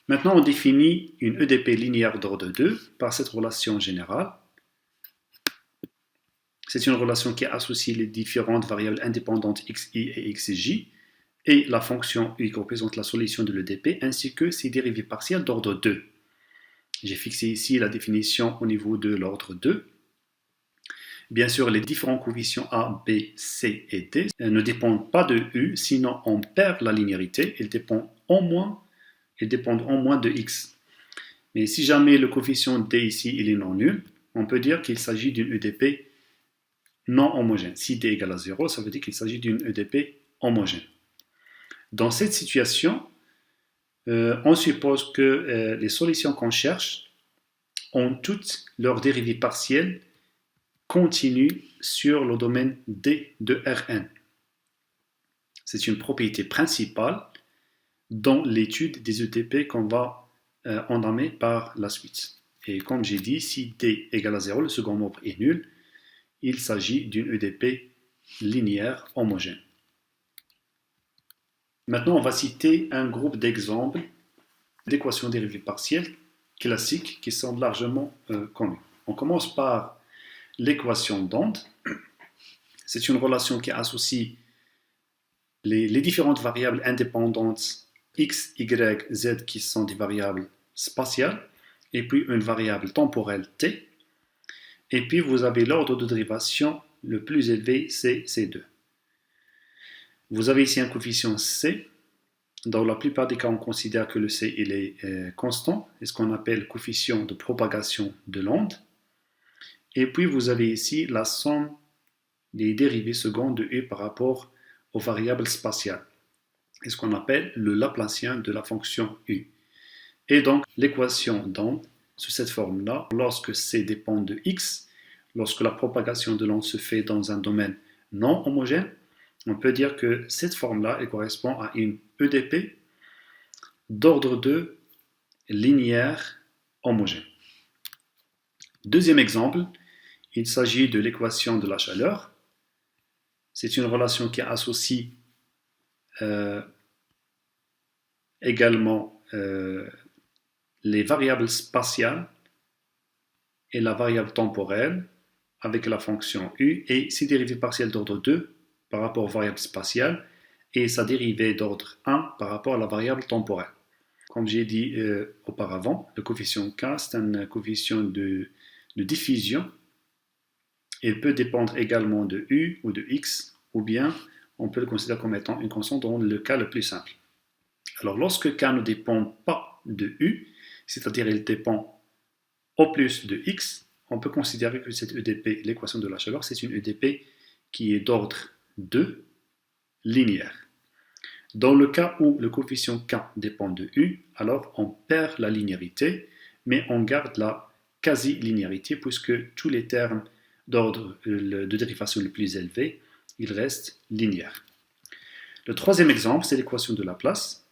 Maintenant, on définit une EDP linéaire d'ordre 2 par cette relation générale. C'est une relation qui associe les différentes variables indépendantes xi et xj et la fonction u qui représente la solution de l'EDP ainsi que ses dérivées partielles d'ordre 2. J'ai fixé ici la définition au niveau de l'ordre 2. Bien sûr, les différents coefficients A, B, C et D ne dépendent pas de U, sinon on perd la linéarité. Ils dépendent au moins de X. Mais si jamais le coefficient D ici il est non nul, on peut dire qu'il s'agit d'une EDP non homogène. Si D égale à 0, ça veut dire qu'il s'agit d'une EDP homogène. Dans cette situation, on suppose que les solutions qu'on cherche ont toutes leurs dérivées partielles continues sur le domaine D de Rn. C'est une propriété principale dans l'étude des EDP qu'on va entamer par la suite. Et comme j'ai dit, si D égale à 0, le second nombre est nul, il s'agit d'une EDP linéaire homogène. Maintenant, on va citer un groupe d'exemples d'équations dérivées partielles classiques qui sont largement connues. On commence par l'équation d'onde. C'est une relation qui associe les différentes variables indépendantes x, y, z qui sont des variables spatiales et puis une variable temporelle t. Et puis vous avez l'ordre de dérivation le plus élevé, c'est C2. Vous avez ici un coefficient C. Dans la plupart des cas, on considère que le C il est constant, c'est ce qu'on appelle coefficient de propagation de l'onde. Et puis vous avez ici la somme des dérivées secondes de U par rapport aux variables spatiales. C'est ce qu'on appelle le Laplacien de la fonction U. Et donc l'équation d'onde sous cette forme-là, lorsque C dépend de X, lorsque la propagation de l'onde se fait dans un domaine non homogène, on peut dire que cette forme-là elle correspond à une EDP d'ordre 2 linéaire homogène. Deuxième exemple, il s'agit de l'équation de la chaleur. C'est une relation qui associe également les variables spatiales et la variable temporelle avec la fonction U et ses dérivées partielles d'ordre 2 par rapport aux variables spatiales et sa dérivée d'ordre 1 par rapport à la variable temporelle. Comme j'ai dit auparavant, le coefficient K, c'est un coefficient de diffusion. Il peut dépendre également de U ou de X, ou bien on peut le considérer comme étant une constante dans le cas le plus simple. Alors lorsque K ne dépend pas de U, c'est-à-dire il dépend au plus de X, on peut considérer que cette EDP, l'équation de la chaleur, c'est une EDP qui est d'ordre 2 linéaire. Dans le cas où le coefficient K dépend de U, alors on perd la linéarité, mais on garde la quasi-linéarité puisque tous les termes d'ordre de dérivation le plus élevé, ils restent linéaires. Le troisième exemple, c'est l'équation de Laplace.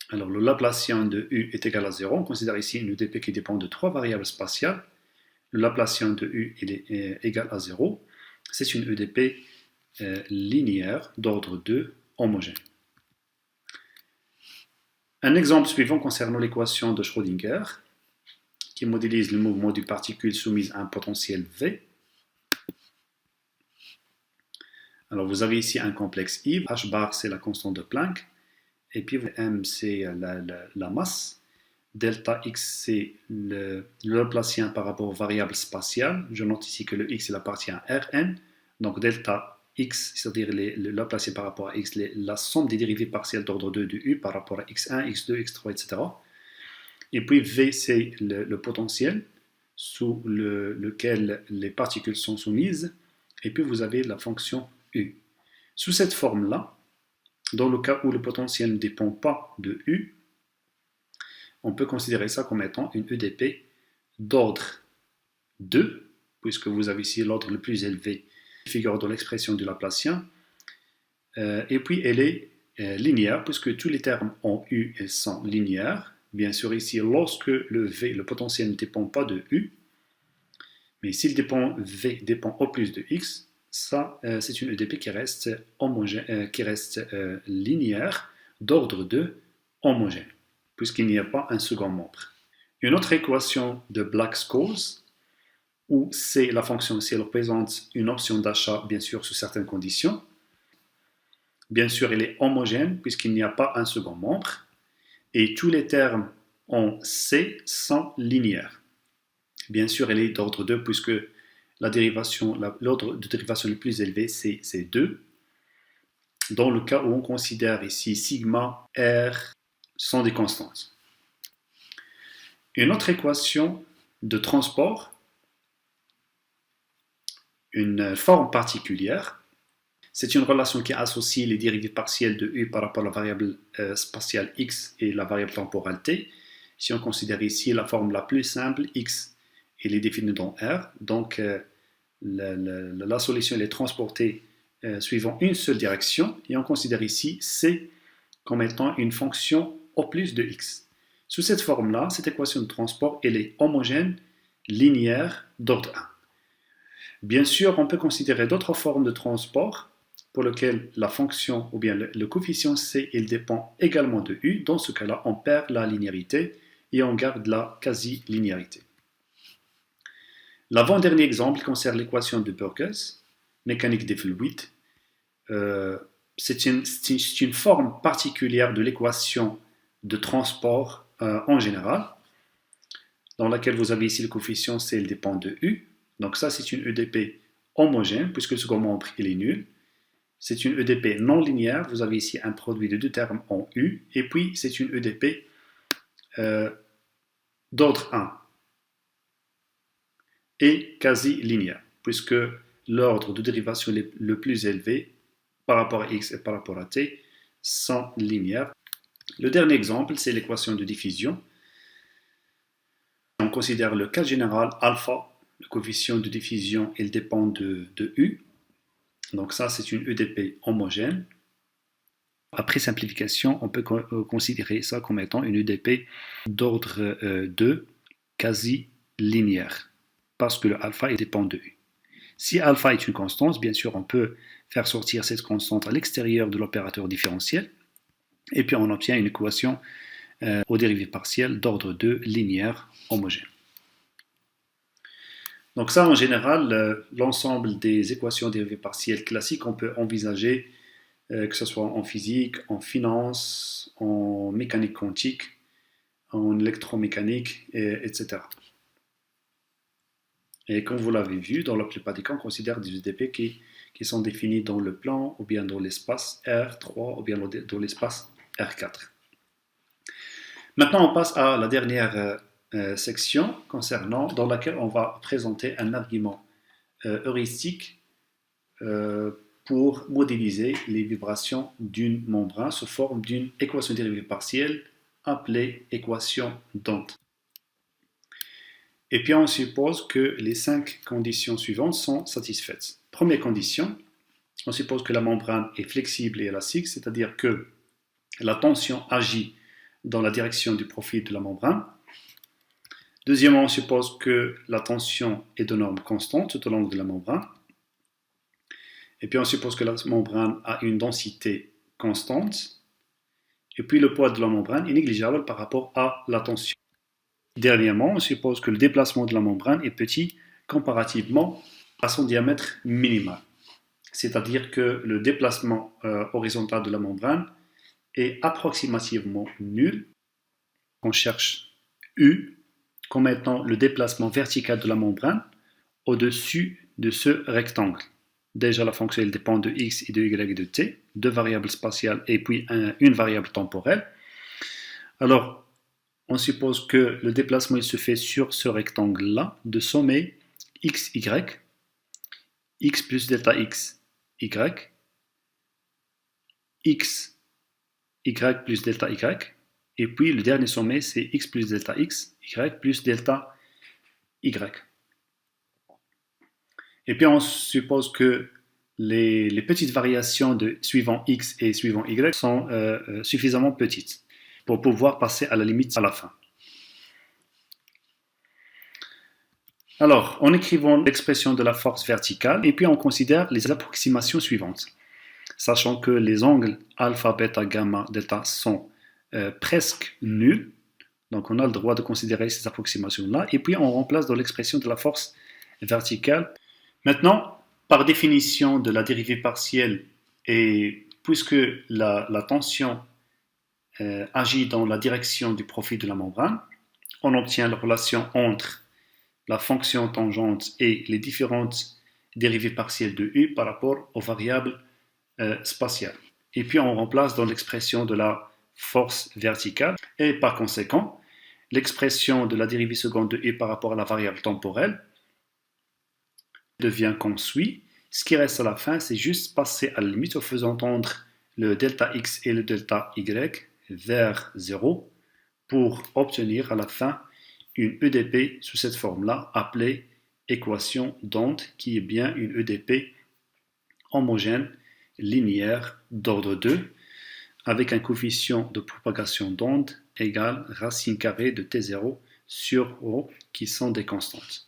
Alors le Laplacien de U est égal à 0. On considère ici une EDP qui dépend de trois variables spatiales. Le Laplacien de U il est égal à 0. C'est une EDP linéaire d'ordre 2 homogène. Un exemple suivant concernant l'équation de Schrödinger qui modélise le mouvement d'une particule soumise à un potentiel V. Alors vous avez ici un complexe I, H bar c'est la constante de Planck, et puis M c'est la masse, delta X c'est le Laplacien par rapport aux variables spatiales, je note ici que le X il appartient à Rn, donc delta X, c'est-à-dire le Laplacien par rapport à X, la somme des dérivées partielles d'ordre 2 de U par rapport à X1, X2, X3, etc. Et puis V c'est le potentiel sous lequel les particules sont soumises, et puis vous avez la fonction U. Sous cette forme-là, dans le cas où le potentiel ne dépend pas de U, on peut considérer ça comme étant une EDP d'ordre 2, puisque vous avez ici l'ordre le plus élevé figure dans l'expression du Laplacien, et puis elle est linéaire, puisque tous les termes en U sont linéaires. Bien sûr ici, lorsque le V, le potentiel ne dépend pas de U, mais s'il dépend, V dépend au plus de X, ça, c'est une EDP qui reste homogène, linéaire, d'ordre 2 homogène. puisqu'il n'y a pas un second membre. Une autre équation de Black-Scholes, où C, la fonction C, représente une option d'achat, bien sûr, sous certaines conditions. Bien sûr, elle est homogène, puisqu'il n'y a pas un second membre. Et tous les termes en C sont linéaires. Bien sûr, elle est d'ordre 2, puisque l'ordre de dérivation le plus élevé, c'est 2. Dans le cas où on considère ici sigma, R sont des constantes. Une autre équation de transport, une forme particulière, c'est une relation qui associe les dérivées partielles de U par rapport à la variable spatiale X et la variable temporelle T. Si on considère ici la forme la plus simple, X, elle est définie dans R, donc la solution est transportée suivant une seule direction, et on considère ici C comme étant une fonction au plus de X. Sous cette forme-là, cette équation de transport, elle est homogène, linéaire, d'ordre 1. Bien sûr, on peut considérer d'autres formes de transport pour lesquelles la fonction ou bien le coefficient C, il dépend également de U. Dans ce cas-là, on perd la linéarité et on garde la quasi-linéarité. L'avant-dernier exemple concerne l'équation de Burgers, mécanique des fluides. C'est une forme particulière de l'équation de transport en général, dans laquelle vous avez ici le coefficient C, il dépend de U. Donc ça, c'est une EDP homogène, puisque le second membre, il est nul. C'est une EDP non linéaire, vous avez ici un produit de deux termes en U, et puis c'est une EDP d'ordre 1 et quasi linéaire, puisque l'ordre de dérivation le plus élevé par rapport à X et par rapport à T sont linéaires. Le dernier exemple, c'est l'équation de diffusion. On considère le cas général alpha, le coefficient de diffusion, il dépend de U. Donc ça, c'est une EDP homogène. Après simplification, on peut considérer ça comme étant une EDP d'ordre 2, quasi linéaire, parce que le alpha il dépend de U. Si alpha est une constante, bien sûr, on peut faire sortir cette constante à l'extérieur de l'opérateur différentiel, et puis on obtient une équation aux dérivées partielles d'ordre 2 linéaire homogène. Donc ça, en général, l'ensemble des équations dérivées partielles classiques, on peut envisager que ce soit en physique, en finance, en mécanique quantique, en électromécanique, etc. Et comme vous l'avez vu, dans la plupart des cas, on considère des EDP qui sont définis dans le plan, ou bien dans l'espace R3, ou bien dans l'espace R4. Maintenant, on passe à la dernière section dans laquelle on va présenter un argument heuristique pour modéliser les vibrations d'une membrane sous forme d'une équation dérivée partielle appelée équation d'onde. Et puis on suppose que les 5 conditions suivantes sont satisfaites. Première condition, on suppose que la membrane est flexible et élastique, c'est-à-dire que la tension agit dans la direction du profil de la membrane. Deuxièmement, on suppose que la tension est de norme constante tout au long de la membrane. Et puis on suppose que la membrane a une densité constante. Et puis le poids de la membrane est négligeable par rapport à la tension. Dernièrement, on suppose que le déplacement de la membrane est petit comparativement à son diamètre minimal. C'est-à-dire que le déplacement horizontal de la membrane est approximativement nul. On cherche U comme étant le déplacement vertical de la membrane au-dessus de ce rectangle. Déjà, la fonction elle dépend de x et de y et de t, deux variables spatiales et puis une variable temporelle. Alors, on suppose que le déplacement il se fait sur ce rectangle-là, de sommet x, x plus delta x, y plus delta y, et puis le dernier sommet c'est x plus delta x, y plus delta y. Et puis on suppose que les petites variations suivant x et suivant y sont suffisamment petites pour pouvoir passer à la limite à la fin. Alors, en écrivant l'expression de la force verticale, et puis on considère les approximations suivantes. Sachant que les angles alpha, bêta, gamma, delta sont presque nul. Donc on a le droit de considérer ces approximations-là. Et puis on remplace dans l'expression de la force verticale. Maintenant, par définition de la dérivée partielle, et puisque la tension agit dans la direction du profil de la membrane, on obtient la relation entre la fonction tangente et les différentes dérivées partielles de U par rapport aux variables spatiales. Et puis on remplace dans l'expression de la force verticale. Et par conséquent, l'expression de la dérivée seconde de U par rapport à la variable temporelle devient comme suit. Ce qui reste à la fin, c'est juste passer à la limite en faisant tendre le delta x et le delta y vers 0 pour obtenir à la fin une EDP sous cette forme-là, appelée équation d'onde, qui est bien une EDP homogène linéaire d'ordre 2, avec un coefficient de propagation d'onde égal racine carrée de T0 sur ρ, qui sont des constantes.